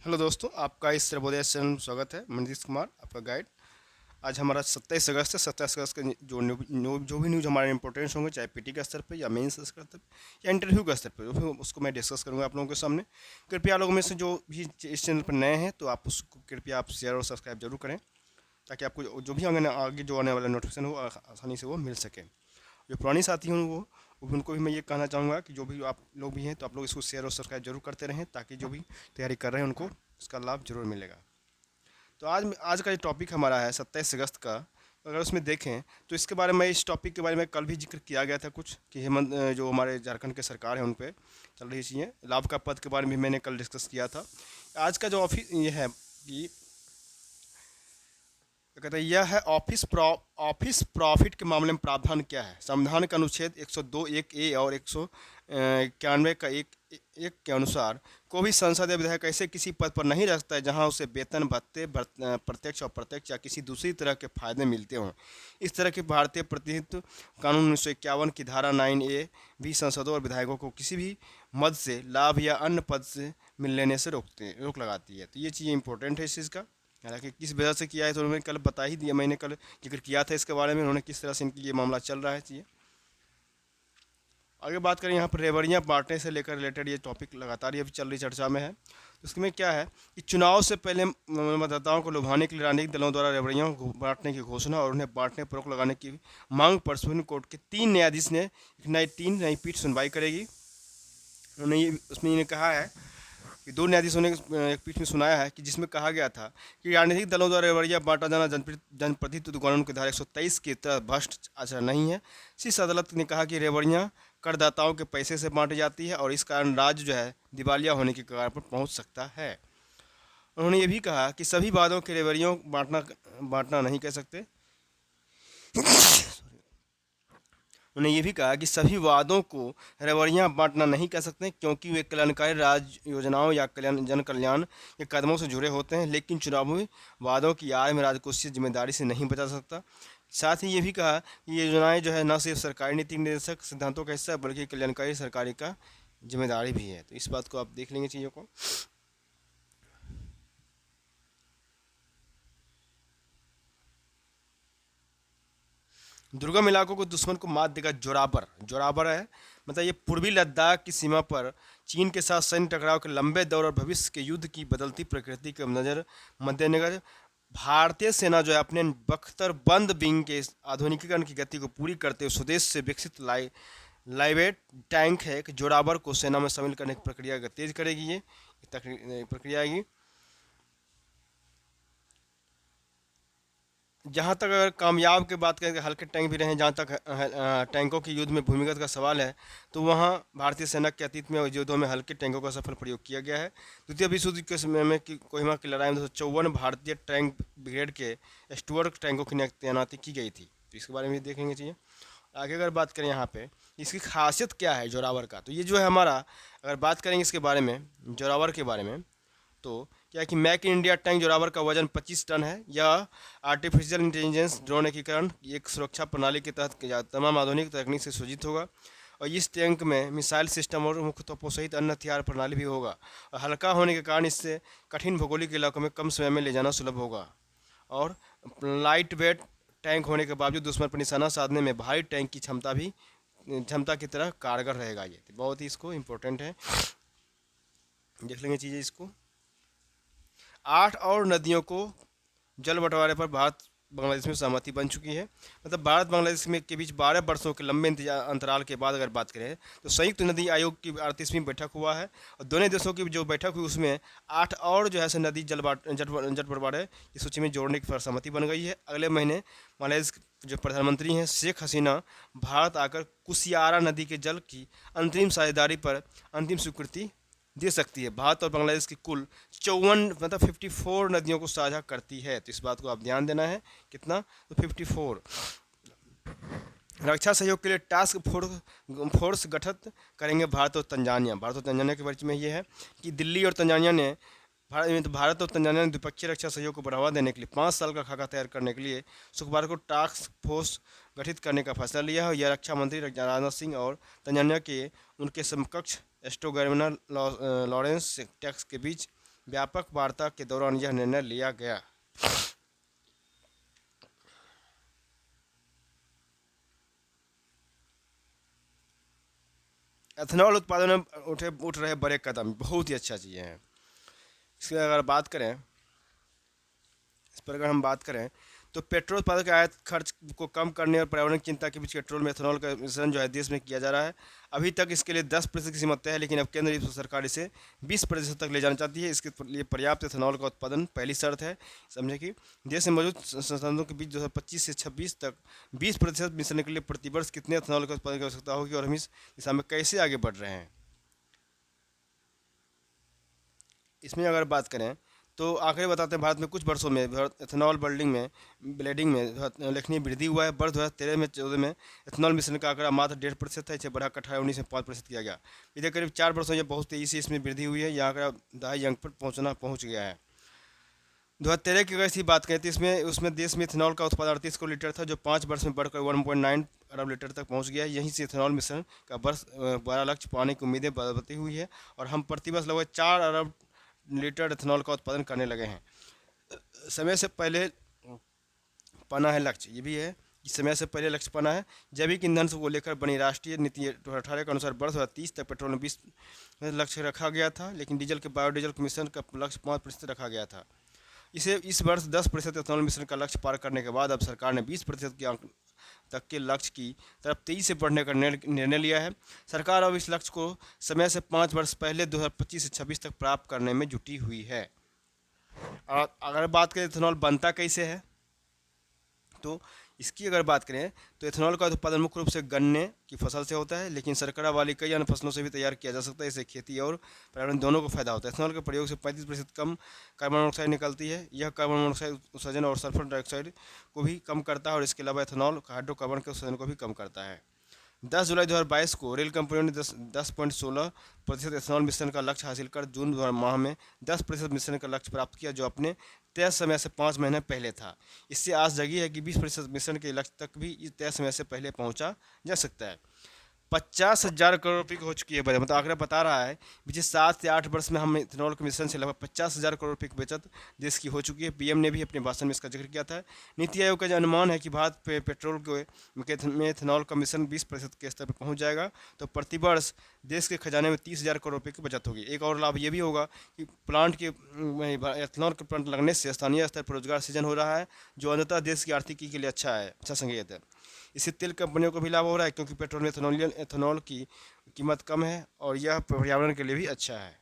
Hello दोस्तों, आपका इस सर्वोदय चैनल में स्वागत है। मैं नीतीश कुमार, आपका गाइड। आज हमारा 27 अगस्त है। 27 अगस्त के जो भी न्यूज़ हमारे इंपॉर्टेंस होंगे, चाहे पीटी का स्तर पे या मेंस स्तर पे या इंटरव्यू का स्तर पे, फिर उसको मैं डिस्कस करूंगा आप लोगों के सामने। कृपया लोगों में से जो भी इस चैनल पर नए हैं तो आप उसको कृपया आप शेयर और सब्सक्राइब जरूर करें, ताकि आपको जो भी आगे जो आने वाला नोटिफिकेशन हो आसानी से वो मिल सके। जो पुरानी साथी हैं उनको भी मैं ये कहना चाहूँगा कि जो भी आप लोग भी हैं तो आप लोग इसको शेयर और सब्सक्राइब जरूर करते रहें, ताकि जो भी तैयारी कर रहे हैं उनको इसका लाभ जरूर मिलेगा। तो आज का जो टॉपिक हमारा है 27 अगस्त का, अगर उसमें देखें तो इसके बारे में, इस टॉपिक के बारे में कल भी जिक्र किया गया था कुछ, कि जो हमारे झारखंड के सरकार है उन पे चल रही चीज़ें, लाभ का पद के बारे में मैंने कल डिस्कस किया था। आज का जो ऑफिस ये है कि क्या कहते हैं, यह है ऑफिस प्रॉफिट के मामले में प्रावधान क्या है। संविधान का अनुच्छेद 102(1)(a) और 191 का एक के अनुसार कोई भी सांसद या विधायक ऐसे किसी पद पर नहीं रह सकता है जहां उसे वेतन भत्ते प्रत्यक्ष और अप्रत्यक्ष या किसी दूसरी तरह के फायदे मिलते हों। इस तरह के भारतीय प्रतिनिधित्व कानून 1951 की धारा 9A भी सांसदों और विधायकों को किसी भी मद से लाभ या अन्य पद से मिल लेने से रोक लगाती है। तो ये चीज़ इंपॉर्टेंट है इस चीज़ का। हालांकि किस वजह से किया है तो उन्होंने कल बता ही दिया, मैंने कल जिक्र किया था इसके बारे में, उन्होंने किस तरह से इनकी ये मामला चल रहा है चीज़ें। आगे बात करें, यहाँ पर रेवड़ियाँ बांटने से लेकर रिलेटेड ये टॉपिक लगातार ये भी चल रही चर्चा में है। तो इसमें क्या है कि चुनाव से पहले मतदाताओं को लुभाने के लिए राजनीतिक दलों द्वारा रेवड़ियों को बांटने की घोषणा और उन्हें बांटने पर रोक लगाने की मांग पर सुप्रीम कोर्ट के 3 न्यायाधीश ने एक नई पीठ सुनवाई करेगी। उन्होंने ये उसमें इन्हें कहा है कि 2 न्यायाधीशों ने एक पीठ में सुनाया है कि जिसमें कहा गया था कि राजनीतिक दलों द्वारा रेवड़ियाँ बांटा जाना जनप्रतिनिधित्व कानून की धारा 123 की तरह भ्रष्ट आचरण नहीं है। शीर्ष अदालत ने कहा कि रेवड़ियाँ करदाताओं के पैसे से बांटी जाती है और इस कारण राज्य जो है दिवालिया होने की कगार पर पहुंच सकता है। उन्होंने ये भी कहा कि सभी वादों के रेवड़ियों बांटना नहीं कह सकते। उन्होंने ये भी कहा कि सभी वादों को रेवड़ियां बांटना नहीं कह सकते, क्योंकि वे कल्याणकारी राज्य योजनाओं या जन कल्याण के कदमों से जुड़े होते हैं, लेकिन चुनावी वादों की आड़ में राजकोषीय जिम्मेदारी से नहीं बचा सकता। साथ ही ये भी कहा कि ये योजनाएं जो है न सिर्फ सरकारी नीति निर्देशक सिद्धांतों का हिस्सा है, बल्कि कल्याणकारी सरकारी का जिम्मेदारी भी है। तो इस बात को आप देख लेंगे चीज़ों को। दुर्गम इलाकों को दुश्मन को मात देगा जोरावर। जोरावर है मतलब ये पूर्वी लद्दाख की सीमा पर चीन के साथ सैन्य टकराव के लंबे दौर और भविष्य के युद्ध की बदलती प्रकृति के मद्देनजर भारतीय सेना जो है अपने बख्तरबंद विंग के आधुनिकीकरण की गति को पूरी करते हुए स्वदेश से विकसित लाइवेट टैंक है कि जोरावर को सेना में शामिल करने की प्रक्रिया को तेज करेगी। ये प्रक्रिया आएगी। जहाँ तक अगर कामयाब की बात करें, हल्के टैंक भी रहें, जहाँ तक टैंकों की युद्ध में भूमिगत का सवाल है, तो वहाँ भारतीय सेना के अतीत में युद्धों में हल्के टैंकों का सफल प्रयोग किया गया है। द्वितीय विश्व युद्ध के समय में कोहिमा की लड़ाई में 254 भारतीय टैंक ब्रिगेड के स्टुअर्ट टैंकों की तैनाती की गई थी। तो इसके बारे में देखेंगे चाहिए। आगे अगर बात करें यहाँ पे इसकी खासियत क्या है जोरावर का, तो ये जो है हमारा, अगर बात करेंगे इसके बारे में, जोरावर के बारे में, तो क्या है कि make in India tank Zorawar का वजन 25 टन है। यह आर्टिफिशियल इंटेलिजेंस ड्रोन एकीकरण एक सुरक्षा प्रणाली के तहत तमाम आधुनिक तकनीक से सज्जित होगा, और इस टैंक में मिसाइल सिस्टम और मुख्य तोपों सहित अन्य हथियार प्रणाली भी होगा, और हल्का होने के कारण इससे कठिन भौगोलिक इलाकों में कम समय में ले जाना सुलभ होगा। और लाइट वेट टैंक होने के बावजूद दुश्मन पर निशाना साधने में भारी टैंक की क्षमता की तरह कारगर रहेगा। ये बहुत ही इसको इम्पोर्टेंट है, देख लेंगे चीज़ें इसको। 8 और नदियों को जल बंटवारे पर भारत बांग्लादेश में सहमति बन चुकी है। मतलब भारत बांग्लादेश में के बीच 12 वर्षों के लंबे अंतराल के बाद अगर बात करें तो संयुक्त नदी आयोग की 38वीं बैठक हुआ है, और दोनों देशों की जो बैठक हुई उसमें 8 और जो है सो नदी जल बंटवारे की सूची में जोड़ने की सहमति बन गई है। अगले महीने बांग्लादेश जो प्रधानमंत्री हैं शेख हसीना भारत आकर कुशियारा नदी के जल की अंतरिम साझेदारी पर अंतिम स्वीकृति दे सकती है। भारत और बांग्लादेश की कुल 54 मतलब 54 नदियों को साझा करती है, तो इस बात को आप ध्यान देना है। कितना? तो 54। रक्षा सहयोग के लिए टास्क फोर्स गठित करेंगे भारत और तंजानिया। भारत और तंजानिया के बारे में ये है कि दिल्ली और तंजानिया ने भारत और तंजानिया ने द्विपक्षीय रक्षा सहयोग को बढ़ावा देने के लिए 5 साल का खाका तैयार करने के लिए शुक्रवार को टास्क फोर्स गठित करने का फैसला लिया है। यह रक्षा मंत्री राजनाथ सिंह और तंजानिया के उनके समकक्ष एस्टो गवर्नर लॉरेंस टैक्स के बीच व्यापक वार्ता के दौरान यह निर्णय लिया गया। एथेनॉल उत्पादन में उठ रहे बड़े कदम बहुत ही अच्छा चीज़ है। इसकी अगर बात करें, इस पर अगर हम बात करें तो पेट्रोल उत्पादन के आयात खर्च को कम करने और पर्यावरण की चिंता के बीच पेट्रोल में एथेनॉल का मिश्रण जो है देश में किया जा रहा है। अभी तक इसके लिए 10% की सीमा तय है, लेकिन अब केंद्र सरकार इसे 20% तक ले जाना चाहती है। इसके लिए पर्याप्त एथेनॉल का उत्पादन पहली शर्त है। समझे कि देश में मौजूद संसाधनों के बीच 2025 से 26 तक 20% मिश्रण के लिए प्रतिवर्ष कितने एथेनॉल का उत्पादन की आवश्यकता होगी और हम इस दिशा में कैसे आगे बढ़ रहे हैं। इसमें अगर बात करें तो आंकड़े बताते हैं भारत में कुछ वर्षों में एथेनॉल ब्लेडिंग में उल्लेखनीय वृद्धि हुआ है। वर्ष 2013 में 14 में एथेनॉल मिश्रण का आंकड़ा मात्र 1.5% था, इसे बढ़ाकर 18-19 में 5% किया गया। इधर करीब 4 वर्षों में बहुत तेजी से इसमें वृद्धि हुई है। यह आंकड़ा दहाई अंक पर पहुँच गया है। 2013 की अगर इसकी बात करें तो उसमें देश में इथेनॉल का उत्पादन 38 करोड़ लीटर था, जो 5 वर्ष में बढ़कर 1.9 अरब लीटर तक पहुंच गया है। यहीं से इथेनॉल मिश्रण का वर्ष 12 लक्ष्य पाने की उम्मीदें बढ़ती हुई है और हम प्रतिवर्ष लगभग 4 अरब लीटर इथेनॉल का उत्पादन करने लगे हैं। समय से पहले पाना है लक्ष्य, ये भी है कि समय से पहले लक्ष्य पाना है। जैविक ईंधन को लेकर बनी राष्ट्रीय नीति 2018 के अनुसार वर्ष 2030 तक पेट्रोल में 20 लक्ष्य रखा गया था, लेकिन डीजल के बायोडीजल के मिश्रण का लक्ष्य 5% रखा गया था। इस वर्ष 10% एथेनॉल मिश्रण का लक्ष्य पार करने के बाद अब सरकार ने 20% के अंक तक के लक्ष्य की तरफ तेजी से बढ़ने का निर्णय लिया है। सरकार अब इस लक्ष्य को समय से 5 वर्ष पहले 2025 से 26 तक प्राप्त करने में जुटी हुई है। और अगर बात करें इथेनॉल बनता कैसे है, तो इसकी अगर बात करें तो एथेनॉल का उत्पादन मुख्य रूप से गन्ने की फसल से होता है, लेकिन शर्करा वाली कई अन्य फसलों से भी तैयार किया जा सकता है। इससे खेती और पर्यावरण दोनों को फायदा होता है। एथेनॉल के प्रयोग से 35% कम कार्बन मोनोऑक्साइड निकलती है। यह कार्बन मोनोऑक्साइड उत्सर्जन और सल्फर डाइऑक्साइड को भी कम करता है और इसके अलावा एथेनॉल हाइड्रोकार्बन के उत्सर्जन को भी कम करता है। 10 जुलाई 2022 को रेल कंपनियों ने 10.16% एथेनॉल मिश्रण का लक्ष्य हासिल कर जून माह में 10% मिश्रण का लक्ष्य प्राप्त किया, जो अपने तय समय से 5 महीने पहले था। इससे आस जगी है कि 20% मिश्रण के लक्ष्य तक भी इस तय समय से पहले पहुंचा जा सकता है। 50,000 करोड़ रुपये की हो चुकी है बचत, मतलब आंकड़ा बता रहा है पिछले 7 से 8 वर्ष में हम इथेनॉल के मिश्रण से लगभग 50,000 करोड़ रुपये की बचत देश की हो चुकी है। पीएम ने भी अपने भाषण में इसका जिक्र किया था। नीति आयोग का जो अनुमान है कि भारत पेट्रोल में इथेनॉल का मिश्रण 20% के स्तर पर पहुंच जाएगा तो प्रतिवर्ष देश के खजाने में 30,000 करोड़ रुपये की बचत होगी। एक और लाभ ये भी होगा कि प्लांट के एथेनॉल के प्लांट लगने से स्थानीय स्तर पर रोजगार सृजन हो रहा है, जो अंततः देश की आर्थिकी के लिए अच्छा संकेत है। इससे तेल कंपनियों को भी लाभ हो रहा है, क्योंकि पेट्रोल में एथेनॉल की कीमत कम है और यह पर्यावरण के लिए भी अच्छा है।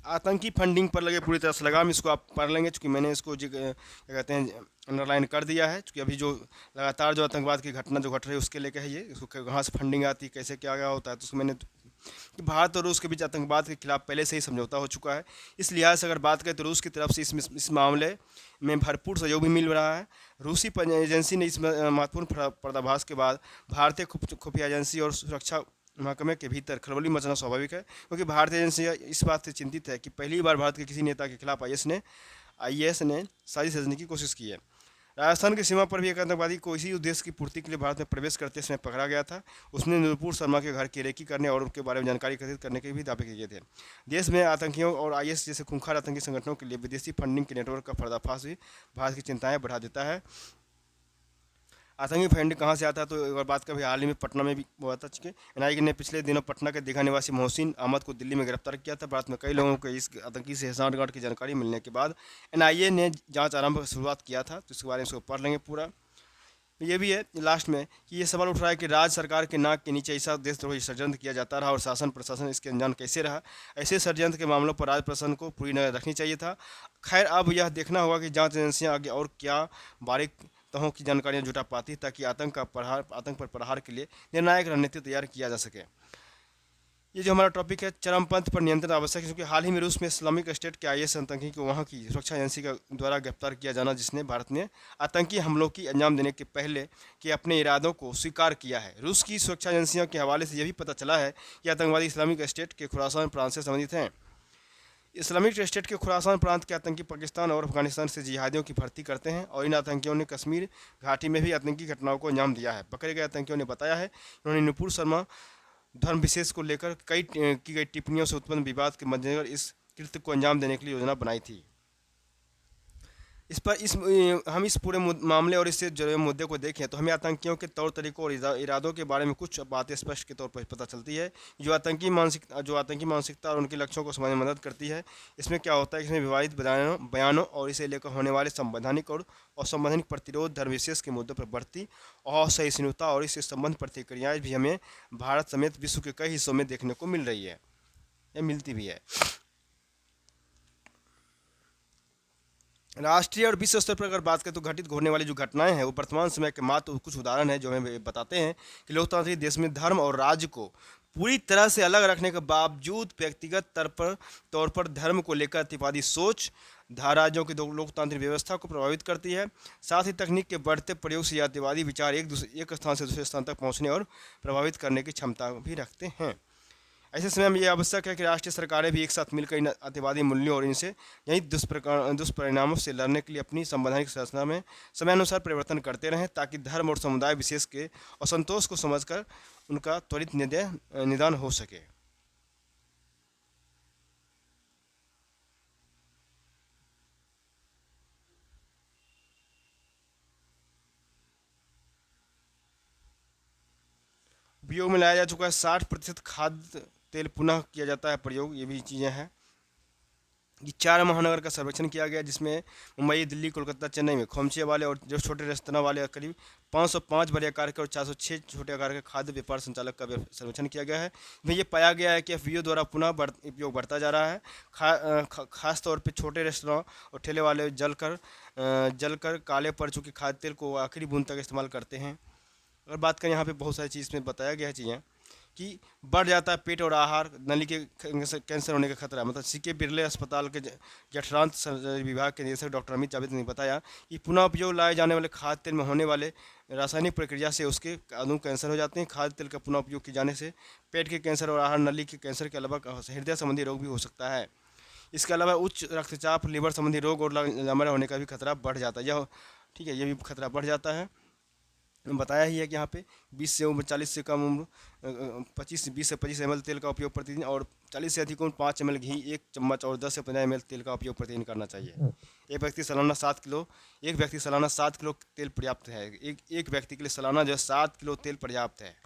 आतंकी फंडिंग पर लगे पूरी तरह से लगाम, इसको आप पढ़ लेंगे, चूँकि मैंने इसको क्या कहते हैं अंडरलाइन कर दिया है। चूँकि अभी जो लगातार जो आतंकवाद की घटना जो घट रही है उसके लेकर है ये, इसको कहाँ से फंडिंग आती है, कैसे क्या गया होता है, तो उसको मैंने कि भारत और रूस के बीच आतंकवाद के खिलाफ पहले से ही समझौता हो चुका है। इस लिहाज से अगर बात करें तो रूस की तरफ से इस मामले में भरपूर सहयोग भी मिल रहा है। रूसी एजेंसी ने इस महत्वपूर्ण पर्दाभास के बाद भारतीय खुफिया एजेंसी और सुरक्षा महकमे के भीतर खलबली मचना स्वाभाविक है, क्योंकि भारतीय एजेंसियाँ इस बात से चिंतित है कि पहली बार भारत के किसी नेता के खिलाफ आईएस ने साजिश रचने की कोशिश की है। राजस्थान की सीमा पर भी एक आतंकवादी को इसी उद्देश्य की पूर्ति के लिए भारत में प्रवेश करते समय पकड़ा गया था। उसने नुपुर शर्मा के घर की रेकी करने और उनके बारे में जानकारी एकत्रित करने के भी दावे किए थे। देश में आतंकियों और आईएस जैसे खूंखार आतंकी संगठनों के लिए विदेशी फंडिंग के नेटवर्क का पर्दाफाश भी भारत की चिंताएं बढ़ा देता है। आतंकी फंडिंग कहाँ से आता है, तो एक बार बात कभी हाल ही में पटना में भी हुआ था। चुके एनआईए ने पिछले दिनों पटना के दीघा निवासी मोहसिन अहमद को दिल्ली में गिरफ्तार किया था। भारत में कई लोगों को इस आतंकी से सांठगांठ की जानकारी मिलने के बाद एनआईए ने जांच आरंभ शुरुआत किया था, तो इसके बारे में इसको पढ़ लेंगे पूरा। ये भी है लास्ट में कि ये सवाल उठ रहा है कि राज्य सरकार के नाक के नीचे ऐसा देशद्रोही षड्यंत्र किया जाता रहा और शासन प्रशासन इसके अनजान कैसे रहा। ऐसे षड्यंत्र के मामलों पर राज्य प्रशासन को पूरी नजर रखनी चाहिए था। खैर अब यह देखना होगा कि जांच एजेंसियां आगे और क्या बारीक तहों की जानकारियां जुटा पाती, ताकि आतंक पर प्रहार के लिए निर्णायक रणनीति तैयार किया जा सके। ये जो हमारा टॉपिक है चरमपंथ पर नियंत्रण आवश्यक है, क्योंकि हाल ही में रूस में इस्लामिक स्टेट के आईएस आतंकी को वहाँ की सुरक्षा एजेंसी का द्वारा गिरफ्तार किया जाना, जिसने भारत ने आतंकी हमलों की अंजाम देने के पहले के अपने इरादों को स्वीकार किया है। रूस की सुरक्षा एजेंसियों के हवाले से यह भी पता चला है कि आतंकवादी इस्लामिक स्टेट के खुरासान प्रांत से संबंधित हैं। इस्लामिक स्टेट के खुरासान प्रांत के आतंकी पाकिस्तान और अफगानिस्तान से जिहादियों की भर्ती करते हैं और इन आतंकियों ने कश्मीर घाटी में भी आतंकी घटनाओं को अंजाम दिया है। पकड़े गए आतंकियों ने बताया है कि उन्होंने नुपुर शर्मा धर्म विशेष को लेकर की गई टिप्पणियों से उत्पन्न विवाद के मद्देनजर इस कृत्य को अंजाम देने के लिए योजना बनाई थी। इस पर हम इस पूरे मामले और इससे जुड़े मुद्दे को देखें तो हमें आतंकियों के तौर तरीकों और इरादों के बारे में कुछ बातें स्पष्ट के तौर पर पता चलती है। जो आतंकी मानसिकता और उनके लक्ष्यों को समझने में मदद करती है। इसमें क्या होता है कि इसमें विवादित बयानों और इसे लेकर होने वाले संवैधानिक और असंवैधानिक प्रतिरोध, धर्म विशेष के मुद्दों पर बढ़ती असहिष्णुता और इससे संबंध प्रतिक्रियाएं भी हमें भारत समेत विश्व के कई हिस्सों में देखने को मिल रही है या मिलती भी है। राष्ट्रीय और विश्व स्तर पर अगर बात करें तो घटित होने वाली जो घटनाएं हैं वो वर्तमान समय के मात्र कुछ उदाहरण हैं जो हमें बताते हैं कि लोकतांत्रिक देश में धर्म और राज्य को पूरी तरह से अलग रखने के बावजूद व्यक्तिगत तौर पर धर्म को लेकर अतिवादी सोच राज्यों की लोकतांत्रिक व्यवस्था को प्रभावित करती है। साथ ही तकनीक के बढ़ते प्रयोग से अतिवादी विचार एक स्थान से दूसरे स्थान तक पहुंचने और प्रभावित करने की क्षमता भी रखते हैं। ऐसे समय में यह आवश्यक है कि राष्ट्रीय सरकारें भी एक साथ मिलकर इन अतिवादी मूल्यों और इनसे यही दुष्परिणामों से लड़ने के लिए अपनी संवैधानिक संरचना में समयानुसार परिवर्तन करते रहें ताकि धर्म और समुदाय विशेष के असंतोष को समझकर उनका त्वरित निदान हो सके। उपयोग में लाया जा चुका है 60% खाद्य तेल पुनः किया जाता है प्रयोग, ये भी चीज़ें हैं। ये 4 महानगर का सर्वेक्षण किया गया जिसमें मुंबई, दिल्ली, कोलकाता, चेन्नई में खोमचे वाले और जो छोटे रेस्तरां वाले करीब 505 बड़े आकार के और 406 छोटे आकार के खाद्य व्यापार संचालक का सर्वेक्षण किया गया है। इसमें ये पाया गया है कि एफपीओ द्वारा पुनः उपयोग बढ़ता जा रहा है। खास तौर पे छोटे रेस्तरां और ठेले वाले जलकर काले पड़ चुके खाद्य तेल को आखिरी बूंद तक इस्तेमाल करते हैं। अगर बात करें यहाँ पे बहुत सारी चीज़ में बताया गया है चीज़ें कि बढ़ जाता है पेट और आहार नली के कैंसर होने का खतरा। मतलब सीके बिरले अस्पताल के जठरांत विभाग के निदेशक डॉक्टर अमित जावेद ने बताया कि पुनः उपयोग लाए जाने वाले खाद्य तेल में होने वाले रासायनिक प्रक्रिया से उसके अणु कैंसर हो जाते हैं। खाद्य तेल का पुनः उपयोग किए जाने से पेट के कैंसर और आहार नली के कैंसर के अलावा हृदय संबंधी रोग भी हो सकता है। इसके अलावा उच्च रक्तचाप, लीवर संबंधी रोग और लंबा होने का भी खतरा बढ़ जाता है। यह ठीक है, ये भी खतरा बढ़ जाता है। बताया ही है कि यहाँ पे 20 से उम्र 40 से कम उम्र 20 से 25 ml तेल का उपयोग प्रतिदिन और 40 से अधिक उम्र 5 ml घी 1 चम्मच और 10 से 15 ml तेल का उपयोग प्रतिदिन करना चाहिए। एक व्यक्ति सालाना 7 किलो तेल पर्याप्त है। एक व्यक्ति के लिए सालाना जो 7 किलो तेल पर्याप्त है।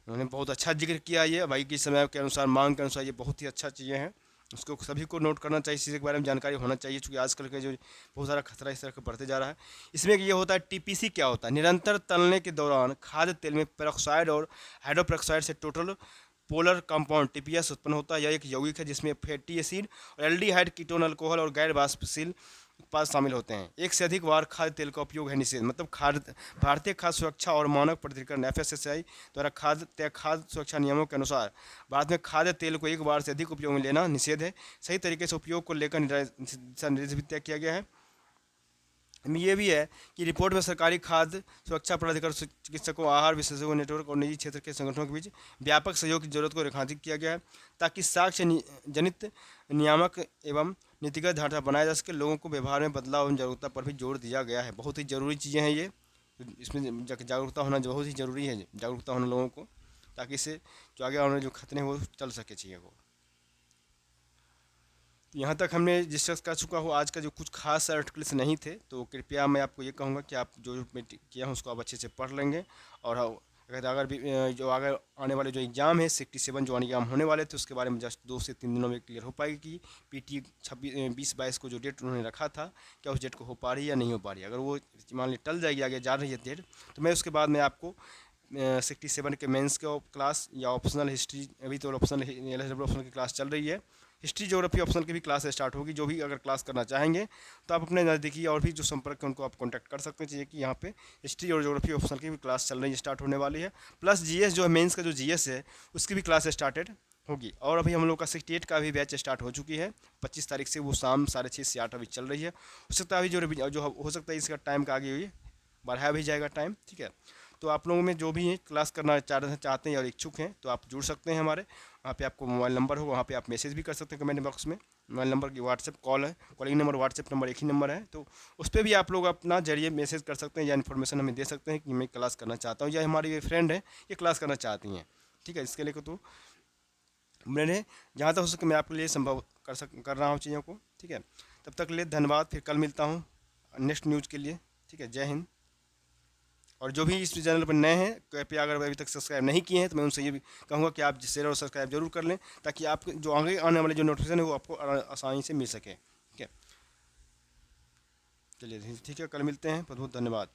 उन्होंने बहुत अच्छा जिक्र किया। ये भाई के समय के अनुसार, मांग के अनुसार ये बहुत ही अच्छा चीज़ें हैं। उसको सभी को नोट करना चाहिए, इस चीज़ के बारे में जानकारी होना चाहिए क्योंकि आजकल के जो बहुत सारा खतरा इस तरह का बढ़ते जा रहा है। इसमें ये होता है टीपीसी क्या होता है, निरंतर तलने के दौरान खाद्य तेल में पेरोक्साइड और हाइड्रोपेरोक्साइड से टोटल पोलर कंपाउंड टीपीएस उत्पन्न होता है। यह एक यौगिक है जिसमें फैटी एसिड और एल्डिहाइड, कीटोन, अल्कोहल और गैर वाष्पशील उत्पाद शामिल होते हैं। एक से अधिक बार खाद्य तेल का उपयोग है निषेध। मतलब भारतीय खाद्य सुरक्षा और मानक प्राधिकरण FSSAI द्वारा खाद्य सुरक्षा नियमों के अनुसार भारत में खाद्य तेल को एक बार से अधिक उपयोग में लेना निषेध है। सही तरीके से उपयोग को लेकर निर्देश भी तय किया गया है। ये भी है कि रिपोर्ट में सरकारी खाद्य सुरक्षा प्राधिकरण, चिकित्सकों, आहार विशेषज्ञों नेटवर्क और निजी क्षेत्र के संगठनों के बीच व्यापक सहयोग की जरूरत को रेखांकित किया गया है ताकि साक्ष्य जनित नियामक एवं नीतिगत ढांचा बनाया जा सके। लोगों को व्यवहार में बदलाव एवं जागरूकता पर भी जोर दिया गया है। बहुत ही ज़रूरी चीज़ें हैं ये, इसमें जागरूकता होना बहुत ही ज़रूरी है। जागरूकता होना लोगों को, ताकि इससे जो आगे आने जो खतरे हैं वो चल सके चीज़ों को। तो यहाँ तक हमने डिस्कस कर चुका हो। आज का जो कुछ खास आर्टिकल्स नहीं थे तो कृपया मैं आपको ये कहूँगा कि आप जो किया है उसको आप अच्छे से पढ़ लेंगे। और अगर भी जो आगे आने वाले जो एग्ज़ाम है 67 जो एग्ज़ाम होने वाले थे उसके बारे में जस्ट 2 से 3 दिनों में क्लियर हो पाएगी कि PT 20-22 को जो डेट उन्होंने रखा था क्या उस डेट को हो पा रही है या नहीं हो पा रही है। अगर वो मान ली टल जाएगी, आगे जा रही है डेट, तो मैं उसके बाद में आपको 67 के मेंस के क्लास या ऑप्शनल हिस्ट्री, अभी तो ऑप्शनल की क्लास चल रही है, हिस्ट्री ज्योग्राफी ऑप्शनल की भी क्लास स्टार्ट होगी। जो भी अगर क्लास करना चाहेंगे तो आप अपने नज़दीकी और भी जो संपर्क है उनको आप कांटेक्ट कर सकते हैं। चाहिए कि यहाँ पे हिस्ट्री और ज्योग्राफी ऑप्शनल की भी क्लास चल रही है, स्टार्ट होने वाली है। प्लस GS जो है मेंस का जो GS है उसकी भी क्लास स्टार्टेड होगी। और अभी हम लोग का 68 का भी बैच स्टार्ट हो चुकी है 25 तारीख से। वो शाम 6:30 से 8 अभी चल रही है। हो सकता है अभी जो हो सकता है इसका टाइम का आगे हुई बढ़ाया भी जाएगा टाइम, ठीक है। तो आप लोगों में जो भी क्लास करना चाहते हैं और इच्छुक हैं तो आप जुड़ सकते हैं हमारे। वहाँ पे आपको मोबाइल नंबर हो, वहाँ पे आप मैसेज भी कर सकते हैं कमेंट बॉक्स में। मोबाइल नंबर की व्हाट्सएप कॉल है, कॉलिंग नंबर व्हाट्सएप नंबर एक ही नंबर है। तो उस पर भी आप लोग अपना जरिए मैसेज कर सकते हैं या इन्फॉर्मेशन हमें दे सकते हैं कि मैं क्लास करना चाहता हूँ या हमारी ये फ्रेंड है ये क्लास करना चाहती हैं। ठीक है, इसके लिए तो मैंने जहाँ तक हो सके मैं आपके लिए संभव कर रहा हूँ चीज़ों को। ठीक है, तब तक के लिए धन्यवाद, फिर कल मिलता हूँ नेक्स्ट न्यूज़ के लिए। ठीक है, जय हिंद। और जो भी इस चैनल पर नए हैं कृपया अगर अभी तक सब्सक्राइब नहीं किए हैं तो मैं उनसे ये भी कहूँगा कि आप शेयर और सब्सक्राइब जरूर कर लें, ताकि आप जो आगे आने वाले जो नोटिफिकेशन है वो आपको आसानी से मिल सके। ठीक है, चलिए ठीक है, कल मिलते हैं। बहुत बहुत धन्यवाद।